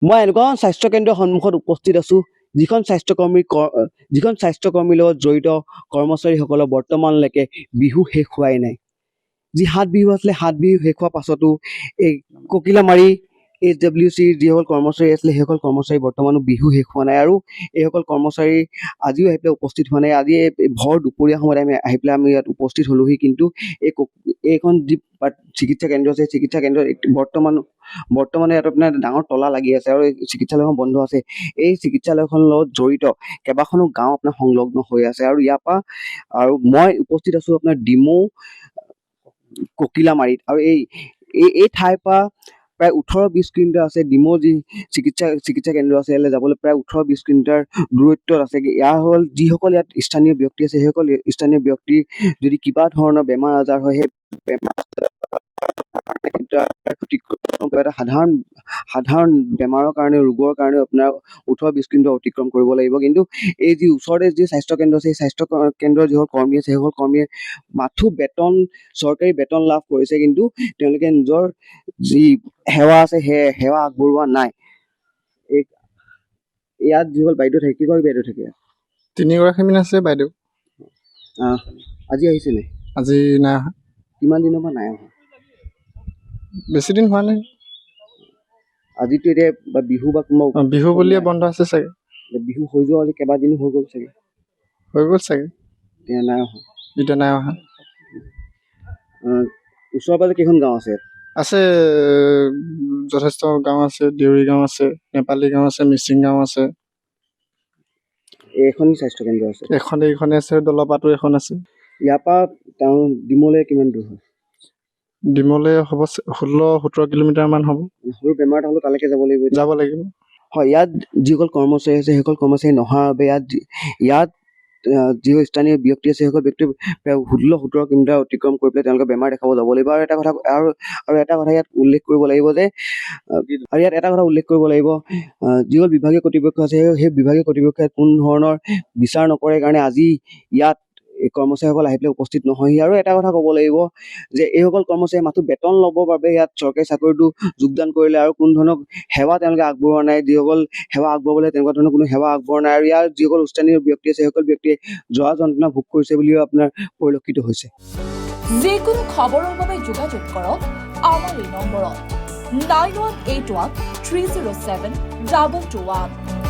মই এনেকুৱা স্বাস্থ্য কেন্দ্ৰৰ সন্মুখত উপস্থিত আছো যিখন স্বাস্থ্যকৰ্মীৰ লগত জড়িত কৰ্মচাৰীসকলৰ বৰ্তমানলৈকে বিহু শেষ হোৱাই নাই। যি ৭ বিহু আছিলে ৭ বিহু শেষ হোৱাৰ পাছতো এই ককিলামাৰী HWC যিসকল কৰ্মচাৰী আছিলে সেইসকল কৰ্মচাৰী বৰ্তমানো বিহু শেষ হোৱা নাই আৰু এইসকল কৰ্মচাৰী আজিও আহি পেলাই উপস্থিত হোৱা নাই। আজি ভৰ দুপৰীয়া সময়ত আমি ইয়াত উপস্থিত হলোহি, কিন্তু এইখন যি চিকিৎসা কেন্দ্ৰ আছে চিকিৎসা কেন্দ্ৰত বৰ্তমানে ইয়াত আপোনাৰ ডাঙৰ তলা লাগি আছে আৰু এই চিকিৎসালয়খন বন্ধ আছে। এই চিকিৎসালয়খনৰ লগত জড়িত কেইবাখনো গাঁও আপোনাৰ সংলগ্ন হৈ আছে আৰু ইয়াৰ পৰা আৰু মই উপস্থিত আছো আপোনাৰ ডিমৌ ককিলামাৰীত আৰু এই ঠাইৰ পৰা প্ৰায় 18-20 কিলোমিটাৰ আছে। ডিমৌ যি চিকিৎসা কেন্দ্ৰ আছে ইয়ালৈ যাবলৈ প্ৰায় 18-20 কিলোমিটাৰ দূৰত্বত আছে। ইয়াৰ হ'ল যিসকল ইয়াত স্থানীয় ব্যক্তি আছে সেইসকল স্থানীয় ব্যক্তিৰ যদি কিবা ধৰণৰ বেমাৰ আজাৰ হয় সেই বেমাৰ এটা সাধাৰণ বেমাৰৰ কাৰণে ৰোগৰ কাৰণে আপোনাৰ 18-20 কিলোমিটাৰ অতিক্ৰম কৰিব লাগিব। কিন্তু এই যি ওচৰতে যি স্বাস্থ্য কেন্দ্ৰ আছে সেই স্বাস্থ্য কেন্দ্ৰৰ যিসকল কৰ্মী আছে সেইসকল কৰ্মীয়ে মাথো চৰকাৰী বেতন লাভ কৰিছে, কিন্তু তেওঁলোকে নিজৰ যি সেৱা আছে সেই সেৱা আগবঢ়োৱা নাই। ইয়াত যিসকল বাইদেউ থাকে, কেইগৰাকী বাইদেউ থাকে? 3গৰাকীমান আছে বাইদেউ। আজি আহিছে নাই? আজি নাই অহা। কিমান দিনৰ পৰা নাই অহা? বেছি দিন হোৱা নাই। আজিতো এতিয়া বিহু বা কোনোবা বিহু বুলিয়ে বন্ধ আছে চাগে। বিহু হৈ যোৱা আজি কেইবাদিনো হৈ গ'ল চাগে। এতিয়া নাই অহা। ওচৰে পাজৰে কেইখন গাঁও আছে? আছে যথেষ্ট গাঁও আছে। দেউৰী গাঁও আছে, নেপালী গাঁও আছে, মিচিং গাঁও আছে। এইখনেই স্বাস্থ্য কেন্দ্ৰ আছে? এইখনে আছে, দলপাতো এখন আছে। ইয়াৰ পৰা ডিমৌলৈ কিমান দূৰ হয়? ডিমৌলৈ হ'ব 16-17 কিলোমিটাৰ মান হ'ব। সৰু বেমাৰ এটা হ'লেও তালৈকে যাব লাগিব। হয়, ইয়াত যিসকল কৰ্মচাৰী আছে সেইসকল কৰ্মচাৰী নোহোৱাৰ বাবে ইয়াত যিসকল স্থানীয় ব্যক্তি আছে সেইসকল ব্যক্তি প্ৰায় 16-17 কিলোমিটাৰ অতিক্ৰম কৰি পেলাই তেওঁলোকে বেমাৰ দেখাব যাব লাগিব। আৰু এটা কথা ইয়াত উল্লেখ কৰিব লাগিব যে যিসকল বিভাগীয় কৰ্তৃপক্ষ আছে সেই বিভাগীয় কৰ্তৃপক্ষই কোনো ধৰণৰ বিচাৰ নকৰে কাৰণে আজি ইয়াত এই কৰ্মচাৰীসকল আহি পেলাই উপস্থিত নহয়হি। আৰু এটা কথা ক'ব লাগিব যে এইসকল কৰ্মচাৰীয়ে মাথো বেতন ল'বৰ বাবে ইয়াত চৰকাৰী চাকৰিটো যোগদান কৰিলে আৰু কোনো ধৰণৰ সেৱা তেওঁলোকে আগবঢ়োৱা নাই। যিসকল সেৱা আগবঢ়াবলৈ তেনেকুৱা ধৰণৰ কোনো সেৱা আগবঢ়োৱা নাই। আৰু ইয়াৰ যিসকল স্থানীয় ব্যক্তি আছে সেইসকল ব্যক্তিয়ে জৰা যন্ত্ৰণা ভোগ কৰিছে বুলিও আপোনাৰ পৰিলক্ষিত হৈছে। যিকোনো খবৰৰ বাবে যোগাযোগ কৰক আমাৰ এই নম্বৰত 9181 307 221।